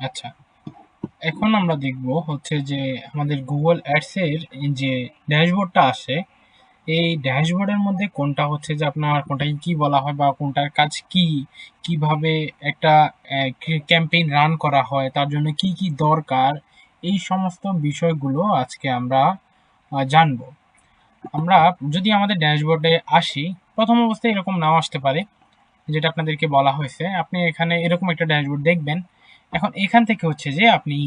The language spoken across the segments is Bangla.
আচ্ছা, এখন আমরা দেখব হচ্ছে যে আমাদের গুগল অ্যাডস এর যে ড্যাশবোর্ডটা আসে, এই ড্যাশবোর্ডের মধ্যে কোনটা হচ্ছে যে আপনার কোনটাকে কি বলা হয় বা কোনটার কাজ কি, কিভাবে একটা ক্যাম্পেইন রান করা হয়, তার জন্য কি কি দরকার, এই সমস্ত বিষয়গুলো আজকে আমরা জানবো। আমরা যদি আমাদের ড্যাশবোর্ডে আসি, প্রথম অবস্থায় এরকম নাও আসতে পারে, যেটা আপনাদেরকে বলা হয়েছে। আপনি এখানে এরকম একটা ড্যাশবোর্ড দেখবেন। এখন এখান থেকে হচ্ছে যে আপনি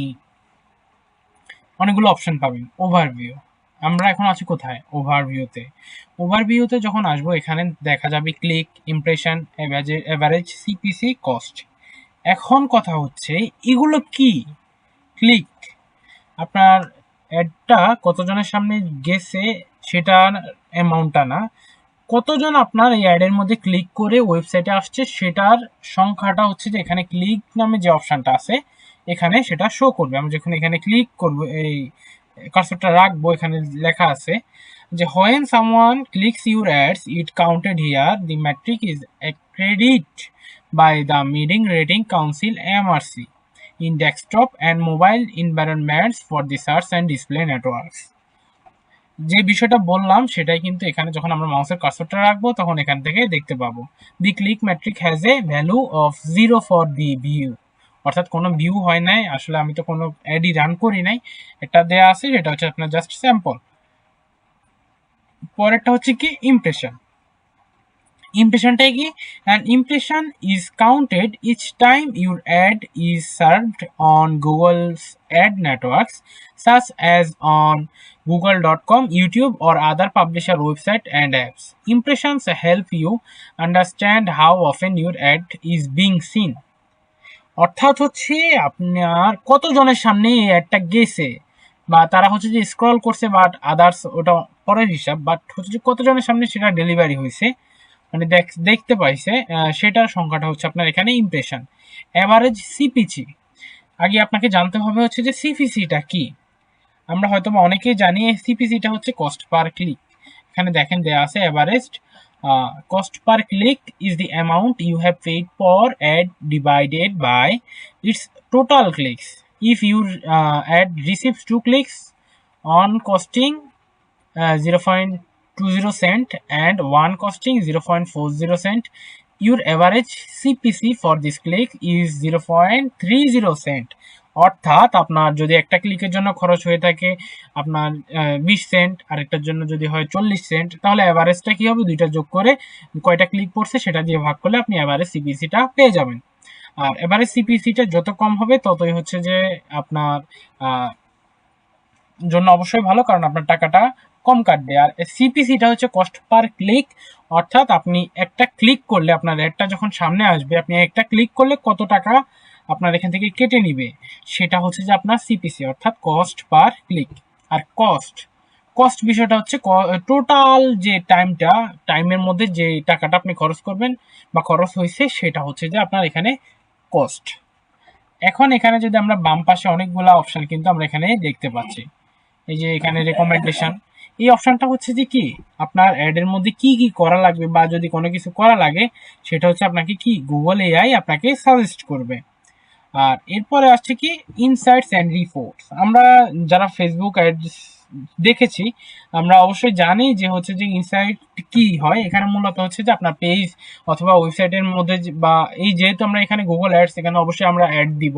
অনেকগুলো অপশন পাবেন। ওভারভিউ, আমরা এখন আছি কোথায়? ওভারভিউতে। ওভারভিউতে যখন আসবো, এখানে দেখা যাবে click, impression, average, CPC, cost. এখন কথা হচ্ছে এগুলো কি? ক্লিক, আপনার অ্যাডটা কতজনের সামনে গেছে সেটার অ্যামাউন্টটা না, কতজন আপনার এই অ্যাডের মধ্যে ক্লিক করে ওয়েবসাইটে আসছে সেটার সংখ্যাটা হচ্ছে যে এখানে ক্লিক নামে যে অপশনটা আছে এখানে সেটা শো করবে। আমরা যখন এখানে ক্লিক করব, এই কার্সরটা রাখবো, এখানে লেখা আছে যে when someone clicks your ads it counted here, the metric is accredited by the Meeting Rating Council MRC in desktop and mobile environments for the search and display networks। যে বিষয়টা বললাম সেটাই কিন্তু এখানে যখন আমরা মাউসের কার্সরটা রাখবো তখন এখান থেকে দেখতে পাবো। The click metric has a value of 0 for the view, অর্থাৎ কোনো ভিউ হয় নাই, আসলে আমি তো কোনো অ্যাডই রান করি নাই, এটা দেয়া আছে, সেটা হচ্ছে আপনার জাস্ট স্যাম্পল। পরেরটা হচ্ছে কি ইমপ্রেশন। ইমপ্রেশনটা কি? An impression is counted each time your ad is served on Google's ad networks, such as on google.com, YouTube, or other publisher website and apps. Impressions help you understand how often your ad is being seen. অর্থাৎ হচ্ছে আপনার কতজনের সামনে এই অ্যাডটা গেছে, বা তারা হচ্ছে যে স্ক্রল করছে, বাট আদার্স ওটা পরের হিসাব, বাট হচ্ছে যে কতজনের সামনে সেটা ডেলিভারি হয়েছে, মানে দেখতে পাইছে, সেটার সংখ্যাটা হচ্ছে আপনার এখানে ইমপ্রেশন। অ্যাভারেজ সিপিসি, আগে আপনাকে জানতে হবে হচ্ছে যে সিপিসিটা কি। আমরা হয়তো বা অনেকেই জানি সিপিসিটা হচ্ছে কস্ট পার ক্লিক। এখানে দেখেন দেয়া আছে average cost per click is the amount you have paid for ad divided by its total clicks. If your ad receives 2 clicks on costing 0.20 cent and one costing 0.40 cent, your average CPC for this click is 0.30 cent। অর্থাৎ আপনার যদি একটা ক্লিকের জন্য খরচ হয়ে থাকে আপনার 20 সেন্ট, আরেকটার জন্য যদি হয় 40 সেন্ট, তাহলে অ্যাভারেজটা কি হবে? দুইটা যোগ করে কয়টা ক্লিক পড়ছে সেটা দিয়ে ভাগ করলে আপনি অ্যাভারেজ সিপিসিটা পেয়ে যাবেন। আর এভারেজ সিপিসিটা যত কম হবে ততই হচ্ছে যে আপনার জন্য অবশ্যই ভালো, কারণ আপনার টাকাটা কম কাটবে। আর সিপিসিটা হচ্ছে কস্ট পার ক্লিক, অর্থাৎ আপনি একটা ক্লিক করলে আপনার অ্যাডটা যখন সামনে আসবে, আপনি একটা ক্লিক করলে কত টাকা আপনার এখান থেকে কেটে নিবে, সেটা হচ্ছে যে আপনার সিপিসি, অর্থাৎ কস্ট পার ক্লিক। আর কস্ট, কস্ট বিষয়টা হচ্ছে টোটাল যে টাইমের মধ্যে যে টাকাটা আপনি খরচ করবেন বা খরচ হয়েছে সেটা হচ্ছে যে আপনার এখানে কস্ট। এখন এখানে যদি আমরা বাম পাশে অনেকগুলা অপশন কিন্তু আমরা এখানে দেখতে পাচ্ছি, এই যে এখানে রেকমেন্ডেশন, এই অপশনটা হচ্ছে যে কি আপনার অ্যাড এর মধ্যে কি কি করা লাগবে বা যদি কোনো কিছু করা লাগে সেটা হচ্ছে আপনাকে কি গুগল এআই আপনাকে সাজেস্ট করবে। আর এরপরে আসছে কি ইনসাইটস অ্যান্ড রিপোর্টস। আমরা যারা ফেসবুক অ্যাডস দেখেছি আমরা অবশ্যই জানি যে হচ্ছে যে ইনসাইট কি হয়। এখানে মূলত হচ্ছে যে আপনার পেজ অথবা ওয়েবসাইটের মধ্যে বা এই যেহেতু আমরা এখানে গুগল অ্যাডস, এখানে অবশ্যই আমরা অ্যাড দিব।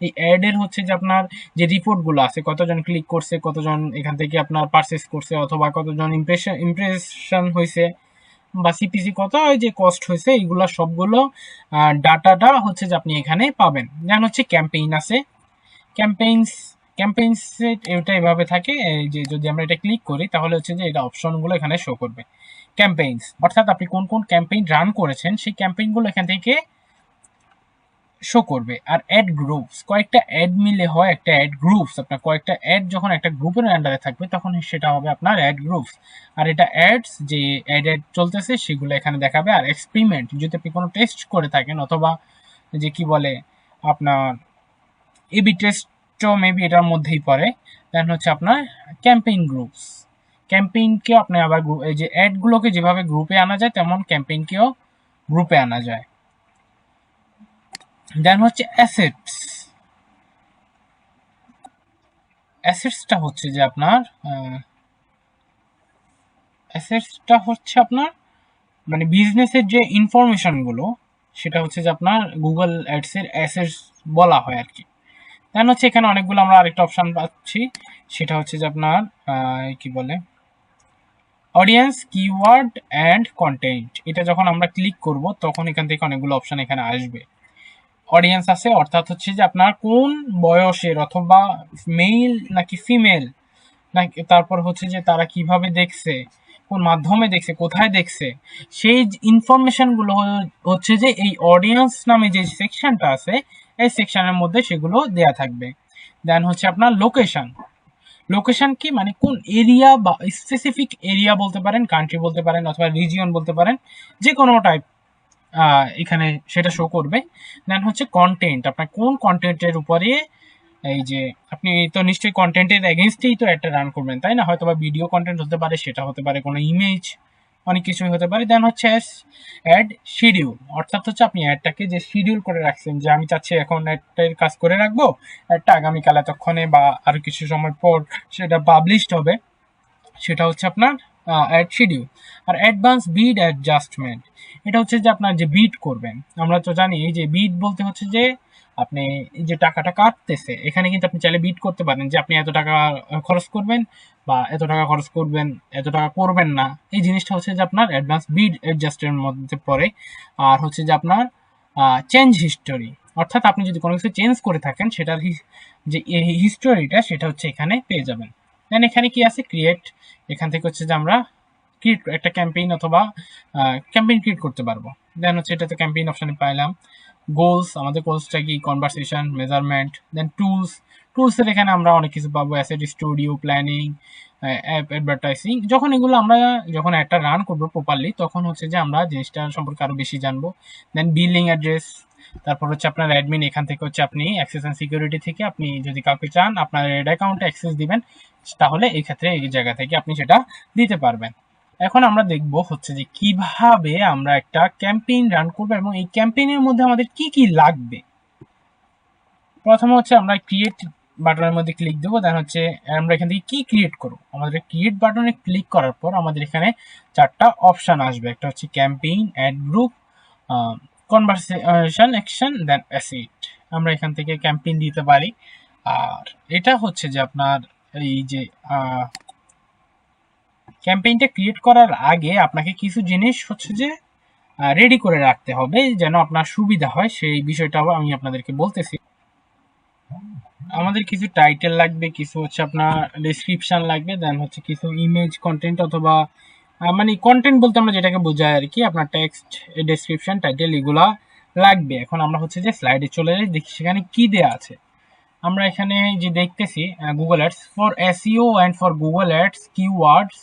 এই অ্যাডের হচ্ছে যে আপনার যে রিপোর্টগুলো আছে, কতজন ক্লিক করছে, কতজন এখান থেকে আপনার পারচেস করছে, অথবা কতজন ইমপ্রেশন হয়েছে, বা সিপিসি কত, ওই যে কস্ট হয়েছে, এইগুলা সবগুলো ডাটাটা হচ্ছে যে আপনি এখানে পাবেন। যেমন হচ্ছে ক্যাম্পেইন আছে, ক্যাম্পেইনস, ক্যাম্পেইনস এটা এভাবে থাকে, এই যে যদি আমরা এটা ক্লিক করি তাহলে হচ্ছে যে এটা অপশনগুলো এখানে শো করবে। ক্যাম্পেইনস অর্থাৎ আপনি কোন কোন ক্যাম্পেইন রান করেছেন সেই ক্যাম্পেইনগুলো এখান থেকে শো করবে। আর অ্যাড গ্রুপস, কয়েকটা অ্যাড মিলে হয় একটা অ্যাড গ্রুপস। আপনার কয়েকটা অ্যাড যখন একটা গ্রুপের আন্ডারে থাকবে তখন সেটা হবে আপনার অ্যাড গ্রুপস। আর এটা অ্যাডস যে অ্যাড চলতেছে সেগুলো এখানে দেখাবে। আর এক্সপেরিমেন্ট, যদি আপনি কোনো টেস্ট করে থাকেন অথবা যে কি বলে আপনার এবি টেস্টও মেবি এটার মধ্যেই পড়ে, দেন হচ্ছে আপনার ক্যাম্পেইন গ্রুপস। ক্যাম্পেইনকেও আপনি আবার এই যে অ্যাডগুলোকে যেভাবে গ্রুপে আনা যায় তেমন ক্যাম্পেইনকেও গ্রুপে আনা যায়। দেন হচ্ছে অ্যাসেটস। অ্যাসেটসটা হচ্ছে যে আপনার অ্যাসেটসটা হচ্ছে আপনার মানে বিজনেসের যে ইনফরমেশনগুলো সেটা হচ্ছে যে আপনার গুগল অ্যাডসের অ্যাসেটস বলা হয় আর কি। দেন হচ্ছে এখানে অনেকগুলো আমরা আরেকটা অপশন পাচ্ছি, সেটা হচ্ছে যে আপনার কি বলে অডিয়েন্স, কিওয়ার্ড অ্যান্ড কন্টেন্ট। এটা যখন আমরা ক্লিক করব তখন এখান থেকে অনেকগুলো অপশন এখানে আসবে। অডিয়েন্স আছে, অর্থাৎ হচ্ছে যে আপনার কোন বয়সের, অথবা মেল নাকি ফিমেল, নাকি তারপর হচ্ছে যে তারা কিভাবে দেখছে, কোন মাধ্যমে দেখছে, কোথায় দেখছে, সেই ইনফরমেশনগুলো হচ্ছে যে এই অডিয়েন্স নামে যে সেকশনটা আছে এই সেকশনের মধ্যে সেগুলো দেয়া থাকবে। দেন হচ্ছে আপনার লোকেশন। লোকেশন কি মানে কোন এরিয়া বা স্পেসিফিক এরিয়া বলতে পারেন, কান্ট্রি বলতে পারেন, অথবা রিজিয়ন বলতে পারেন, যে কোনো টাইপ এখানে সেটা শো করবে। দেন হচ্ছে কন্টেন্ট, আপনার কোন কন্টেন্টের উপরে, এই যে আপনি তো নিশ্চয়ই কন্টেন্টের এগেনস্টেই তো একটা রান করবেন তাই না, হয়তো বা ভিডিও কন্টেন্ট হতে পারে, সেটা হতে পারে কোনো ইমেজ, অনেক কিছুই হতে পারে। দেন হচ্ছে অ্যাড শিডিউল, অর্থাৎ হচ্ছে আপনি অ্যাডটাকে যে শিডিউল করে রাখছেন, যে আমি চাচ্ছি এখন অ্যাডটার কাজ করে রাখবো, অ্যাডটা আগামীকাল এতক্ষণে বা আরো কিছু সময় পর সেটা পাবলিশড হবে, সেটা হচ্ছে আপনার অ্যাড শিডিউল। আর অ্যাডভান্স বিড অ্যাডজাস্টমেন্ট, এটা হচ্ছে যে আপনার যে বিড করবেন, আমরা তো জানি এই যে বিড বলতে হচ্ছে যে আপনি এই যে টাকাটা কাটতেছে, এখানে কিন্তু আপনি চাইলে বিড করতে পারেন যে আপনি এত টাকা খরচ করবেন, বা এত টাকা খরচ করবেন, এত টাকা করবেন না। এই জিনিসটা হচ্ছে যে আপনার অ্যাডভান্স বিড অ্যাডজাস্টের মধ্যে পড়ে। আর হচ্ছে যে আপনার চেঞ্জ হিস্টোরি, অর্থাৎ আপনি যদি কোনো কিছু চেঞ্জ করে থাকেন সেটার যে হিস্টোরিটা সেটা হচ্ছে এখানে পেয়ে যাবেন। দেন এখানে কি আছে, ক্রিয়েট, এখান থেকে হচ্ছে যে আমরা ক্রিয়েট একটা ক্যাম্পেইন অথবা ক্যাম্পেইন ক্রিয়েট করতে পারবো। দেন হচ্ছে এটাতে ক্যাম্পেইন অপশনে পাইলাম। গোলস, আমাদের গোলসটা কি, কনভারসেশন, মেজারমেন্ট। দেন টুলস, টুলসের এখানে আমরা অনেক কিছু পাবো, asset studio, planning, app advertising. যখন এগুলো আমরা যখন একটা রান করবো প্রপারলি তখন হচ্ছে যে আমরা জিনিসটা সম্পর্কে আরো বেশি জানবো। দেন বিলিং অ্যাড্রেস, তারপর হচ্ছে আপনার অ্যাডমিন, এখান থেকে হচ্ছে আপনি অ্যাক্সেস অ্যান্ড সিকিউরিটি থেকে আপনি যদি কাউকে চান আপনার রেড অ্যাকাউন্টে অ্যাক্সেস দিবেন, তাহলে এই ক্ষেত্রে এই জায়গা থেকে আপনি সেটা দিতে পারবেন। এখন আমরা দেখব হচ্ছে যে কিভাবে আমরা একটা ক্যাম্পেইন রান করবো এবং এই ক্যাম্পেইনের মধ্যে আমাদের কি কি লাগবে। প্রথমে হচ্ছে আমরা ক্রিয়েট বাটনের মধ্যে ক্লিক দেবো, দেন হচ্ছে আমরা এখান থেকে কি ক্রিয়েট করবো, আমাদের ক্রিয়েট বাটনে ক্লিক করার পর আমাদের এখানে চারটা অপশন আসবে, একটা হচ্ছে campaign, ad group, conversation action, then asset. আমরা এখান থেকে ক্যাম্পেইন দিতে পারি। আর এটা হচ্ছে যে আপনার এই যে ক্যাম্পেইনটা ক্রিয়েট করার আগে আপনাকে কিছু জিনিস হচ্ছে যে রেডি করে রাখতে হবে যেন আপনার সুবিধা হয়, সেই বিষয়টাও আমি আপনাদেরকে বলতেছি। আমাদের কিছু টাইটেল লাগবে, কিছু হচ্ছে আপনার ডেসক্রিপশন লাগবে, দেন হচ্ছে কিছু ইমেজ কন্টেন্ট, অথবা মানে কন্টেন্ট বলতে আমরা যেটাকে বোঝাই আর কি, আপনার টেক্সট, ডেসক্রিপশন, টাইটেল, এগুলা লাগবে। এখন আমরা হচ্ছে যে স্লাইডে চলে যাই, দেখি সেখানে কি দেয়া আছে। আমরা এখানে যে দেখতেছি Google ads for SEO and for Google ads keywords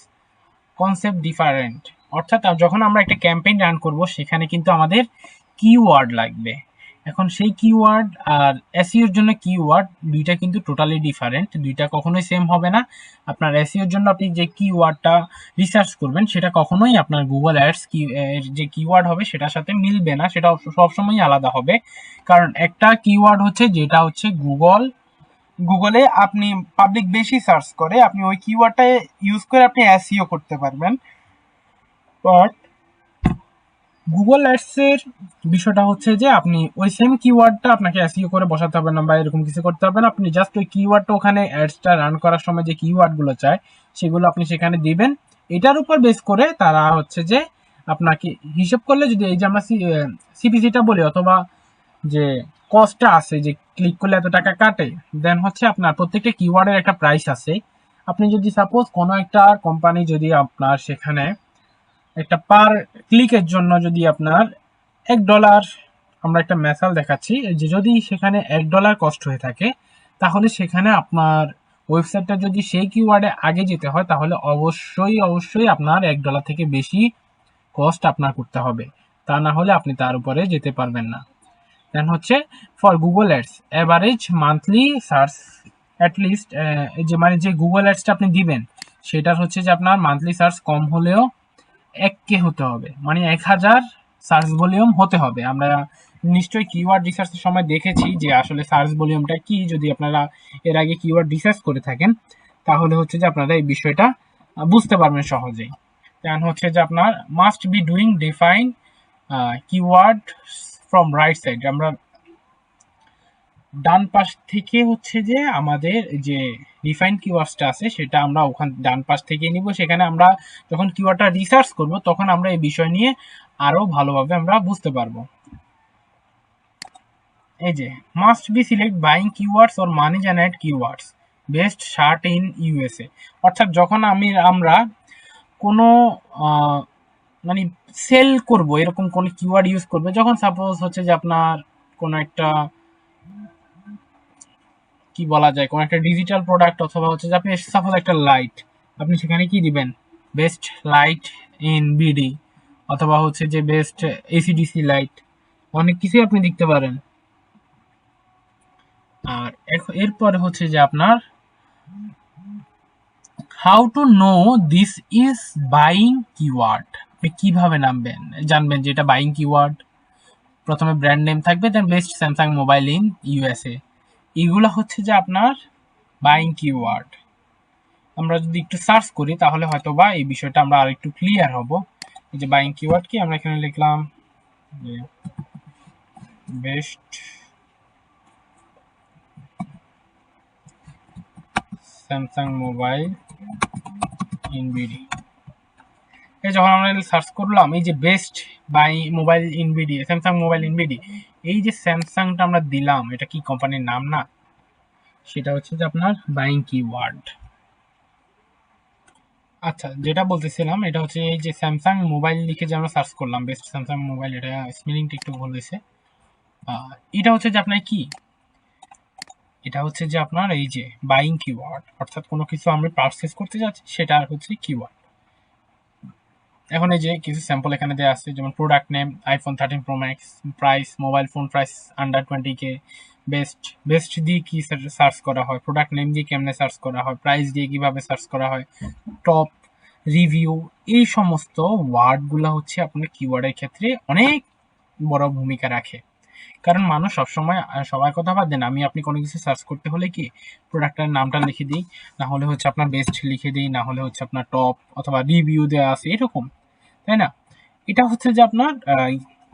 concept different, অর্থাৎ যখন আমরা একটা ক্যাম্পেইন রান করব সেখানে কিন্তু আমাদের কিওয়ার্ড লাগবে। এখন সেই কিওয়ার্ড আর এসইওর জন্য কিওয়ার্ড দুইটা কিন্তু টোটালি ডিফারেন্ট, দুইটা কখনোই সেম হবে না। আপনার এসইওর জন্য আপনি যে কিওয়ার্ডটা রিসার্চ করবেন সেটা কখনোই আপনার গুগল অ্যাডস কি যে কিওয়ার্ড হবে সেটার সাথে মিলবে না, সেটা সবসময় আলাদা হবে। কারণ একটা কিওয়ার্ড হচ্ছে যেটা হচ্ছে গুগলে আপনি পাবলিক বেশি সার্চ করে, আপনি ওই কিওয়ার্ডটা ইউজ করে আপনি এসইও করতে পারবেন। বাট গুগল অ্যাডস এর বিষয়টা হচ্ছে যে আপনি ওই সেম কিওয়ার্ডটা আপনাকে এসইও করে বসাতে হবে না বা এরকম কিছু করতে হবে না, আপনি জাস্ট ওই কিওয়ার্ডটা ওখানে অ্যাডসটা রান করার সময় যে কিওয়ার্ডগুলো চায় সেগুলো আপনি সেখানে দিবেন। এটার উপর বেস করে তারা হচ্ছে যে আপনাকে হিসাব করলে, যদি এই যে আমরা সিপিসিটা বলি অথবা যে কস্টটা আছে যে ক্লিক করলে এত টাকা কাটে, দেন হচ্ছে আপনার প্রত্যেকটা কিওয়ার্ডের একটা প্রাইস আছে। আপনি যদি সাপোজ কোনো একটা কোম্পানি যদি আপনার সেখানে একটা পার ক্লিকের জন্য যদি আপনার $1, আমরা একটা মেসাল দেখাচ্ছি যে যদি সেখানে $1 কস্ট হয়ে থাকে, তাহলে সেখানে আপনার ওয়েবসাইটটা যদি সেই কিওয়ার্ডে আগে যেতে হয় তাহলে অবশ্যই আপনার $1 থেকে বেশি কস্ট আপনার করতে হবে, তা না হলে আপনি তার উপরে যেতে পারবেন না। দেন হচ্ছে for Google ads average monthly search at least, যে মানে যে গুগল অ্যাডসটা আপনি দিবেন সেটার হচ্ছে যে আপনার মান্থলি সার্চ কম হলেও 1K হতে হবে, মানে 1000 সার্চ ভলিউম হতে হবে। আমরা নিশ্চয়ই কিওয়ার্ড রিসার্চের সময় দেখেছি যে আসলে সার্চ ভলিউমটা কি। যদি আপনারা এর আগে কিওয়ার্ড রিসার্চ করে থাকেন তাহলে হচ্ছে যে আপনারা এই বিষয়টা বুঝতে পারবেন সহজেই। দেন হচ্ছে যে আপনার must be doing define keyword from right side. আমরা ডান পাশ থেকে হচ্ছে যে আমাদের যে ডিফাইন কিওয়ার্ডসটা আছে সেটা আমরা ওখান ডান পাশ থেকে নিব। সেখানে আমরা যখন কিওয়ার্ডটা রিসার্চ করব তখন আমরা এই বিষয় নিয়ে আরো ভালোভাবে আমরা বুঝতে পারবো। এই যে must be select buying keywords or money generate keywords best shirt in USA. অর্থাৎ যখন আমরা কোনো মানে সেল করব এরকম কোনো কিওয়ার্ড ইউজ করবে, যখন সাপোজ হচ্ছে যে আপনার কোনো একটা কি বলা যায় কোন একটা ডিজিটাল প্রোডাক্ট, অথবা হচ্ছে যে আপনি সাপোজ একটা লাইট, আপনি সেখানে কি দিবেন বেস্ট লাইট ইন বিডি, অথবা হচ্ছে যে বেস্ট এসিডিসি লাইট, অনেক কিছু আপনি দেখতে পারেন। আর এরপরে হচ্ছে যে আপনার how to know this is buying keyword. আপনি কিভাবে জানবেন যে এটা বাইং কিওয়ার্ড। প্রথমে ব্র্যান্ড নেম থাকবে, then best Samsung mobile in USA. এগুলো হচ্ছে যে আপনার বাইং কিওয়ার্ড। আমরা যদি একটু সার্চ করি তাহলে হয়তো বা এই বিষয়টা আমরা আর একটু ক্লিয়ার হব। এই যে বাইং কিওয়ার্ড কি, আমরা এখানে লিখলাম যে best Samsung mobile in BD. এই যখন আমরা সার্চ করলাম এই যে best buy mobile in BD, Samsung mobile in BD, এই যে স্যামসাংটা আমরা দিলাম এটা কি কোম্পানির নাম না? সেটা হচ্ছে যে আপনার বাইং কিওয়ার্ড। আচ্ছা, যেটা বলতেছিলাম এটা হচ্ছে এই যে স্যামসাং মোবাইল লিখে যে আমরা সার্চ করলাম বেস্ট স্যামসাং মোবাইল, এটা স্পেলিংটা একটু ভুল হয়েছে। এটা হচ্ছে যে আপনার কি, এটা হচ্ছে যে আপনার এই যে বাইং কিওয়ার্ড, অর্থাৎ কোনো কিছু আমরা পারচেজ করতে যাচ্ছি সেটা হচ্ছে কিওয়ার্ড। এখন এই যে কিছু স্যাম্পল এখানে দেওয়া আছে, যেমন product name iPhone 13 pro max, price mobile phone price under 20K, best দিয়ে কি সার্চ করা হয়, প্রোডাক্ট নেম দিয়ে কেমনে সার্চ করা হয়, প্রাইস দিয়ে কিভাবে সার্চ করা হয়, টপ রিভিউ, এই সমস্ত ওয়ার্ডগুলো হচ্ছে আপনার কিওয়ার্ডের ক্ষেত্রে অনেক বড় ভূমিকা রাখে। কারণ মানুষ সবসময় সবার কথা বাদ দেন, আপনি কোনো কিছু সার্চ করতে হলে কি প্রোডাক্টের নামটা লিখে দিই, না হলে হচ্ছে আপনার বেস্ট লিখে দিই, না হলে হচ্ছে আপনার টপ অথবা রিভিউ দেওয়া আছে এরকম, তাই না? এটা হচ্ছে যে আপনার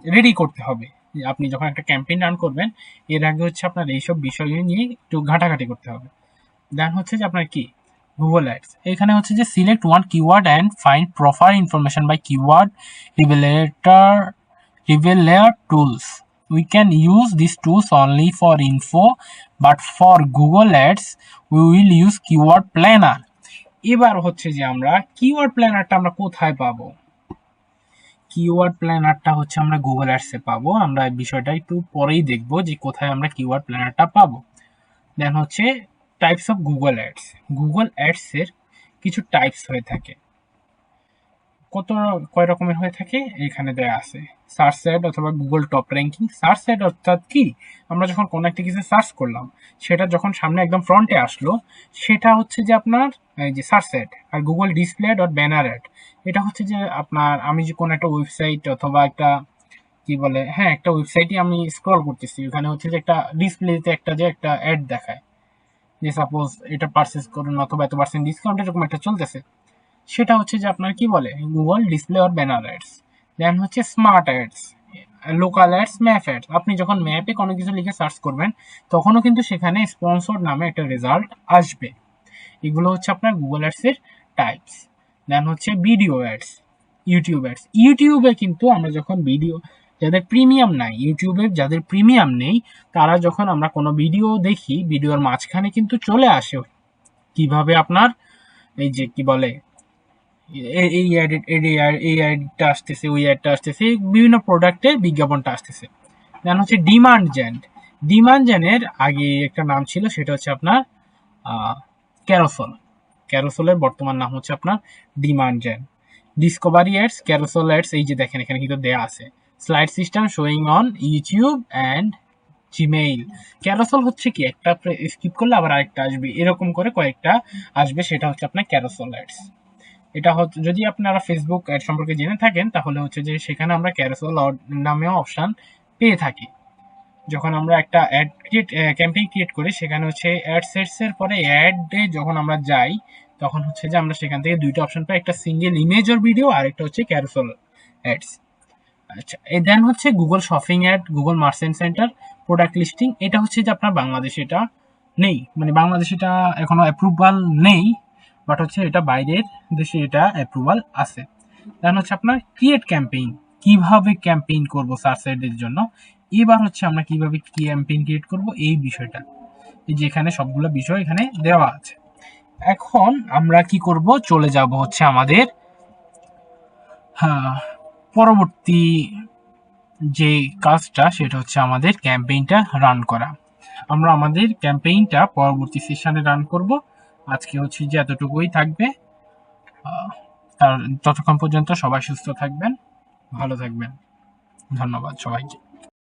রেডি করতে হবে। আপনি যখন একটা ক্যাম্পেইন রান করবেন এর আগে হচ্ছে আপনার এইসব বিষয় নিয়ে একটু ঘাটাঘাটি করতে হবে। দেন হচ্ছে যে আপনার কি গুগল অ্যাডস, এখানে হচ্ছে যে select one keyword and find proper information by keyword revealer tools. We can use these tools only for info, but for Google Ads we will use keyword planner. এবার হচ্ছে যে আমরা কিওয়ার্ড প্ল্যানারটা আমরা কোথায় পাবো? কিওয়ার্ড প্ল্যানারটা হচ্ছে আমরা গুগল অ্যাডসে পাবো। আমরা এই বিষয়টা একটু পরেই দেখবো যে কোথায় আমরা কিওয়ার্ড প্ল্যানারটা পাবো। দেন হচ্ছে types of Google ads. Google ads এর কিছু টাইপস হয়ে থাকে। কয় রকমের হয়ে থাকে এখানে দেয়া আছে। সার্চ অ্যাড অথবা Google top ranking. Search add অর্থাৎ কি, আমরা যখন কোনো একটা কিছু সার্চ করলাম সেটা যখন সামনে একদম ফ্রন্টে আসলো সেটা হচ্ছে যে আপনার এই যে সার্চ অ্যাড। আর গুগল ডিসপ্লে অ্যাড আর ব্যানার অ্যাড, এটা হচ্ছে যে আপনার আমি যে কোনো একটা ওয়েবসাইট অথবা একটা কি বলে হ্যাঁ একটা ওয়েবসাইটে আমি স্ক্রল করতেছি, ওখানে হচ্ছে যে একটা ডিসপ্লেতে একটা অ্যাড দেখায় যে সাপোজ এটা পারচেজ করুন অথবা এত পার্সেন্ট ডিসকাউন্ট এরকম একটা চলতেছে, সেটা হচ্ছে যে আপনার কি বলে Google display or banner ads. Then হচ্ছে smart ads, local ads, map ads. আপনি যখন ম্যাপে কোনো কিছু লিখে সার্চ করবেন তখনও কিন্তু সেখানে স্পন্সর নামে একটা রেজাল্ট আসবে। এগুলো হচ্ছে আপনার গুগল অ্যাডস এর টাইপস। দেন হচ্ছে ভিডিও অ্যাডস, ইউটিউব অ্যাডস। ইউটিউবে কিন্তু আমরা যখন ভিডিও, যাদের প্রিমিয়াম নাই, ইউটিউবে যাদের প্রিমিয়াম নেই তারা যখন আমরা কোনো ভিডিও দেখি ভিডিওর মাঝখানে কিন্তু চলে আসে কিভাবে আপনার এই যে কি বলে এই অ্যাডটা আসতেছে, ওই অ্যাডটা আসতেছে, বিভিন্ন প্রোডাক্টের বিজ্ঞাপনটা আসতেছে। দেন হচ্ছে ডিমান্ড জেন। ডিমান্ড জেনের আগে একটা নাম ছিল, সেটা হচ্ছে আপনার ক্যারোসল। ক্যারোসলের বর্তমান নাম হচ্ছে আপনার demand gen. Discovery ads, carousel ads, এই যে দেখেন এখানে কিন্তু দেয়া আছে slide system showing on YouTube and Gmail. Carousel হচ্ছে কি একটা স্কিপ করলে আবার আরেকটা আসবে, এরকম করে কয়েকটা আসবে, সেটা হচ্ছে আপনার ক্যারোসল অ্যাডস। এটা হচ্ছে যদি আপনারা ফেসবুক অ্যাড সম্পর্কে জেনে থাকেন তাহলে হচ্ছে যে সেখানে আমরা ক্যারোসেল নামেও অপশন পেয়ে থাকি। যখন আমরা একটা অ্যাড ক্যাম্পেইন ক্রিয়েট করি, সেখানে হচ্ছে অ্যাড সেটস এর পরে অ্যাডে যখন আমরা যাই, তখন হচ্ছে যে আমরা সেখান থেকে দুইটা অপশন পাই, একটা সিঙ্গেল ইমেজ অর ভিডিও, আর একটা হচ্ছে ক্যারোসেল অ্যাডস। আচ্ছা, এই দেন হচ্ছে Google shopping ad, Google merchant centre, product listing. এটা হচ্ছে যে আপনার বাংলাদেশে এটা নেই, মানে বাংলাদেশে এটা এখনো অ্যাপ্রুভাল নেই, বাট হচ্ছে এটা বাইরের দেশে এটা অ্যাপ্রুভাল আছে। দেন হচ্ছে আপনার ক্রিয়েট ক্যাম্পেইন, কিভাবে ক্যাম্পেইন করব সার্চ এর জন্য। এবার হচ্ছে আমরা কিভাবে ক্যাম্পেইন ক্রিয়েট করব এই বিষয়টা, এই যে এখানে সবগুলো বিষয় এখানে দেওয়া আছে। এখন আমরা কি করব, চলে যাব হচ্ছে আমাদের হ্যাঁ পরবর্তী যে কাজটা, সেটা হচ্ছে আমাদের ক্যাম্পেইনটা রান করা। আমরা আমাদের ক্যাম্পেইনটা পরবর্তী সেশনে রান করব। আজকে হচ্ছে যে এতটুকুই থাকবে। তার ততক্ষণ পর্যন্ত সবাই সুস্থ থাকবেন, ভালো থাকবেন। ধন্যবাদ সবাইকে।